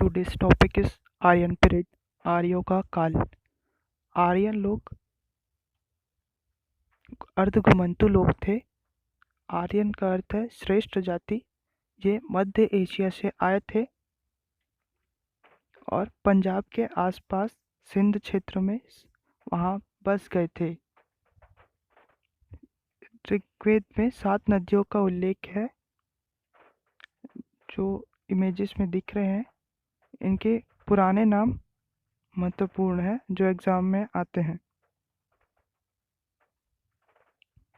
Today's topic is Aryan period. आर्यों का काल। आर्यन लोग अर्धघुमंतु लोग थे। आर्यन का अर्थ है श्रेष्ठ जाति। ये मध्य एशिया से आए थे और पंजाब के आसपास सिंध क्षेत्र में वहाँ बस गए थे। ऋग्वेद में 7 नदियों का उल्लेख है जो इमेजेस में दिख रहे हैं। इनके पुराने नाम महत्वपूर्ण है जो एग्जाम में आते हैं।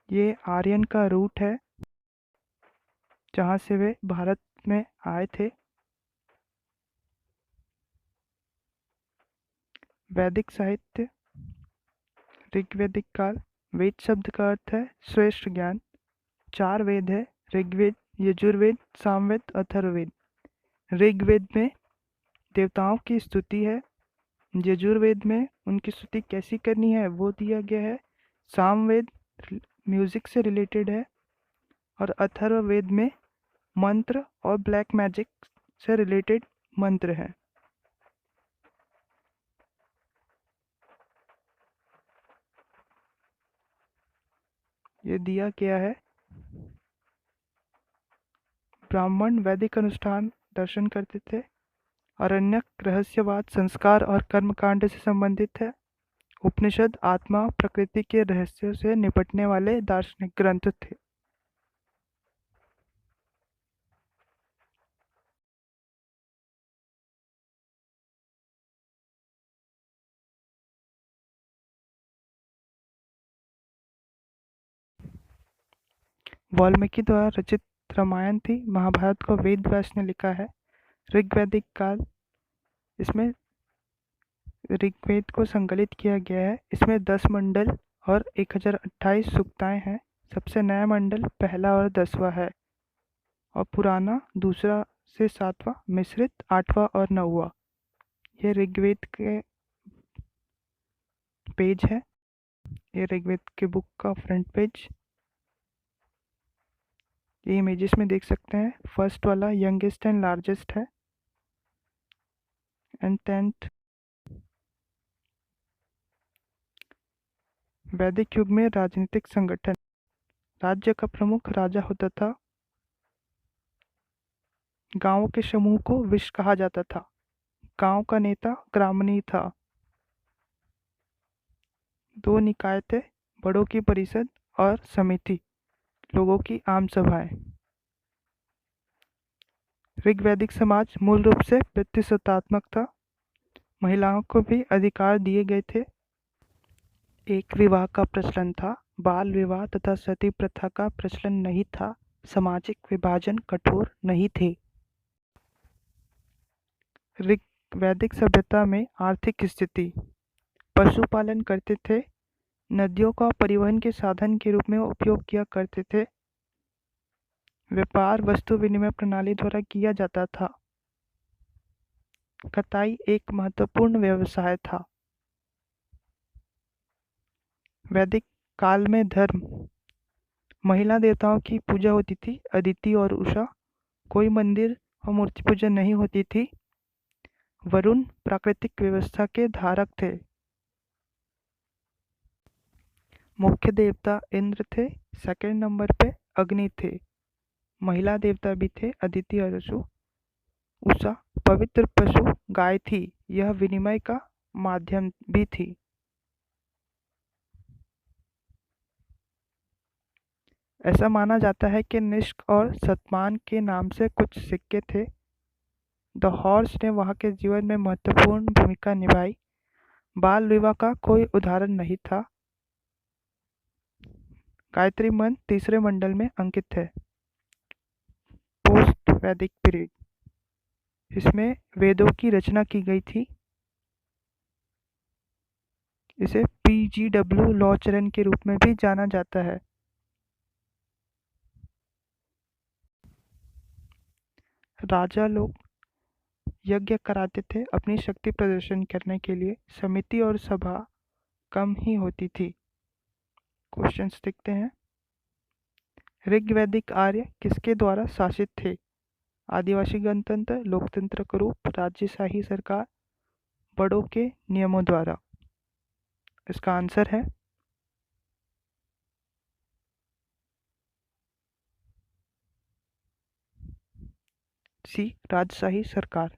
ये आर्यन का रूट है जहाँ से वे भारत में आए थे। वैदिक साहित्य। ऋग्वैदिक काल। वेद शब्द का अर्थ है श्रेष्ठ ज्ञान। 4 वेद है, ऋग्वेद, यजुर्वेद, सामवेद, अथर्ववेद। ऋग्वेद में देवताओं की स्तुति है। यजुर्वेद में उनकी स्तुति कैसी करनी है वो दिया गया है। सामवेद म्यूजिक से रिलेटेड है और अथर्ववेद में मंत्र और ब्लैक मैजिक से रिलेटेड मंत्र है। ये दिया गया है। ब्राह्मण वैदिक अनुष्ठान दर्शन करते थे। आरण्यक रहस्यवाद संस्कार और कर्मकांड से संबंधित है। उपनिषद आत्मा प्रकृति के रहस्यों से निपटने वाले दार्शनिक ग्रंथ थे। वाल्मीकि द्वारा रचित रामायण थी। महाभारत को वेद व्यास ने लिखा है। ऋग्वैदिक काल। इसमें ऋग्वेद को संकलित किया गया है। इसमें 10 मंडल और 1028 सूक्ताएं हैं। सबसे नया मंडल पहला और 10वां है और पुराना दूसरा से 7वां, मिश्रित 8वां और 9वां। ये ऋग्वेद के पेज है। ये ऋग्वेद के बुक का फ्रंट पेज। ये इमेजेस में देख सकते हैं। फर्स्ट वाला यंगेस्ट एंड लार्जेस्ट है एंड 10th। वैदिक युग में राजनीतिक संगठन। राज्य का प्रमुख राजा होता था। गांवों के समूह को विश कहा जाता था। गांव का नेता ग्रामणी था। 2 निकाय थे, बड़ों की परिषद और समिति, लोगों की आम सभाएं। ऋग्वैदिक समाज मूल रूप से प्रतिशतात्मक था। महिलाओं को भी अधिकार दिए गए थे। एक विवाह का प्रचलन था। बाल विवाह तथा सती प्रथा का प्रचलन नहीं था। सामाजिक विभाजन कठोर नहीं थे। ऋग्वैदिक सभ्यता में आर्थिक स्थिति। पशुपालन करते थे। नदियों का परिवहन के साधन के रूप में उपयोग किया करते थे। व्यापार वस्तु विनिमय प्रणाली द्वारा किया जाता था। कताई एक महत्वपूर्ण व्यवसाय था। वैदिक काल में धर्म। महिला देवताओं की पूजा होती थी, अदिति और उषा। कोई मंदिर और मूर्ति पूजा नहीं होती थी। वरुण प्राकृतिक व्यवस्था के धारक थे। मुख्य देवता इंद्र थे। सेकंड नंबर पे अग्नि थे। महिला देवता भी थे, अदिति और उषा। पवित्र पशु गाय थी। यह विनिमय का माध्यम भी थी। ऐसा माना जाता है कि निष्क और सतमान के नाम से कुछ सिक्के थे। द हॉर्स ने वहाँ के जीवन में महत्वपूर्ण भूमिका निभाई। बाल विवाह का कोई उदाहरण नहीं था। गायत्री मंत्र तीसरे मंडल में अंकित है। पोस्ट वैदिक पीरियड। इसमें वेदों की रचना की गई थी। इसे PGW लॉ चरण के रूप में भी जाना जाता है। राजा लोग यज्ञ कराते थे अपनी शक्ति प्रदर्शन करने के लिए। समिति और सभा कम ही होती थी। क्वेश्चंस देखते हैं। ऋग्वैदिक आर्य किसके द्वारा शासित थे? आदिवासी गणतंत्र, लोकतंत्र का रूप, राजेशाही सरकार, बड़ों के नियमों द्वारा। इसका आंसर है सी, राजशाही सरकार।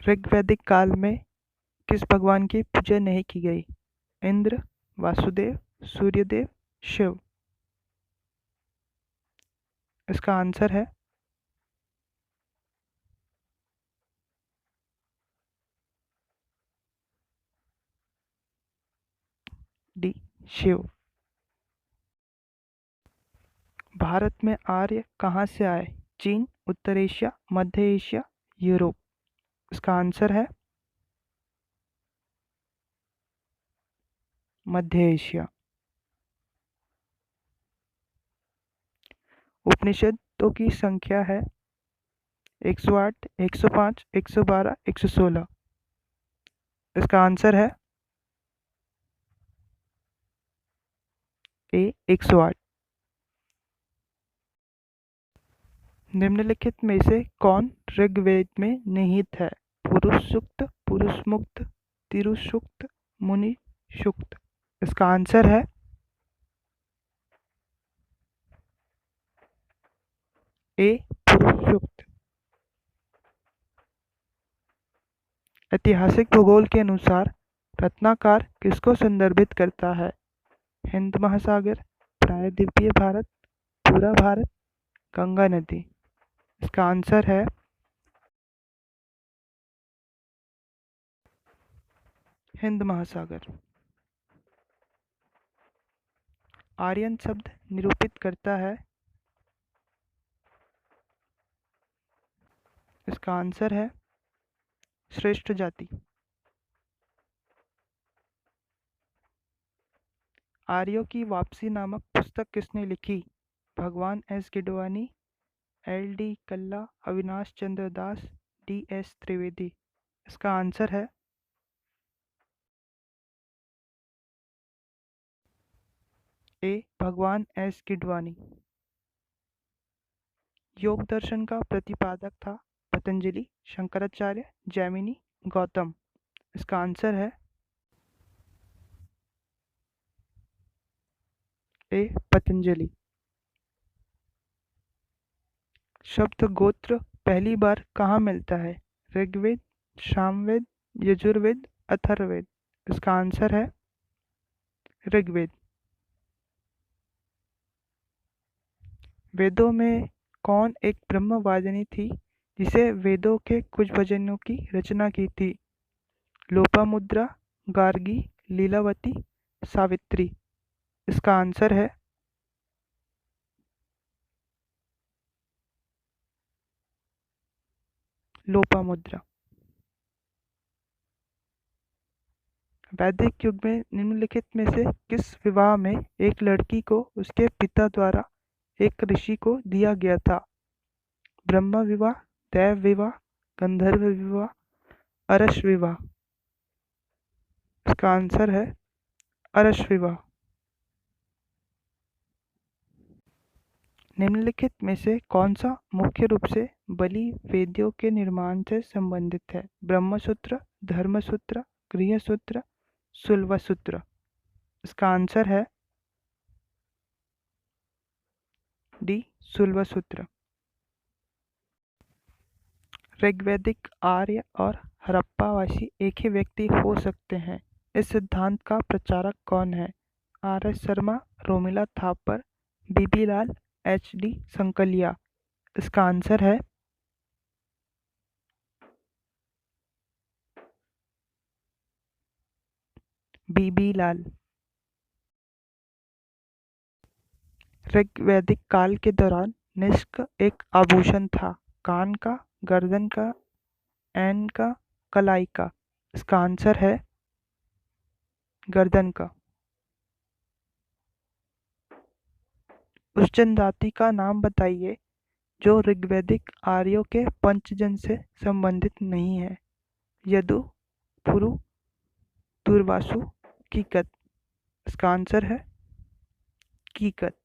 ऋग्वैदिक काल में किस भगवान की पूजा नहीं की गई? इंद्र, वासुदेव, सूर्यदेव, शिव। इसका आंसर है डी, शिव। भारत में आर्य कहाँ से आए? चीन, उत्तर एशिया, मध्य एशिया, यूरोप। इसका आंसर है मध्य एशिया। उपनिषदों की संख्या है 108, 105, 112, 116। इसका आंसर है ए, 108। निम्नलिखित में से कौन ऋग्वेद में निहित है? पुरुष सूक्त, पुरुष मुक्त, तिरुष सूक्त, मुनि सूक्त। इसका आंसर है ए, पुरुष सूक्त। ऐतिहासिक भूगोल के अनुसार रत्नाकर किसको संदर्भित करता है? हिंद महासागर, प्रायद्वीपीय भारत, पूरा भारत, गंगा नदी। इसका आंसर है हिंद महासागर। आर्यन शब्द निरूपित करता है। इसका आंसर है श्रेष्ठ जाति। आर्यों की वापसी नामक पुस्तक किसने लिखी? भगवान एस गिडवानी, एल डी कल्ला, अविनाश चंद्र दास, डी एस त्रिवेदी। इसका आंसर है ए, भगवान एस गिडवानी। योग दर्शन का प्रतिपादक था पतंजलि, शंकराचार्य, जैमिनी, गौतम। इसका आंसर है ए, पतंजलि। शब्द गोत्र पहली बार कहाँ मिलता है? ऋग्वेद, सामवेद, यजुर्वेद, अथर्ववेद। इसका आंसर है ऋग्वेद। वेदों में कौन एक ब्रह्मवादिनी थी जिसे वेदों के कुछ भजनों की रचना की थी? लोपामुद्रा, गार्गी, लीलावती, सावित्री। इसका आंसर है लोपामुद्रा। वैदिक युग में निम्नलिखित में से किस विवाह में एक लड़की को उसके पिता द्वारा एक ऋषि को दिया गया था? ब्रह्म विवाह, दैव विवाह, गंधर्व विवाह, अरश विवाह। इसका आंसर है अरश विवाह। निम्नलिखित में से कौन सा मुख्य रूप से बलि वेदियों के निर्माण से संबंधित है? ब्रह्मसूत्र, धर्मसूत्र, गृहसूत्र, शुल्बसूत्र। इसका आंसर है डी, शुल्बसूत्र। ऋग्वैदिक आर्य और हड़प्पावासी एक ही व्यक्ति हो सकते हैं, इस सिद्धांत का प्रचारक कौन है? आर एस शर्मा, रोमिला थापर, बीबी लाल, एच डी संकलिया। इसका आंसर है बीबी लाल। ऋग्वैदिक काल के दौरान निष्क एक आभूषण था। कान का, गर्दन का, ऐन का, कलाई का। इसका आंसर है गर्दन का। उस जनजाति का नाम बताइए जो ऋग्वैदिक आर्यों के पंचजन से संबंधित नहीं है। यदु, पुरु, दुर्वासु, कीकत। इसका आंसर है कीकत।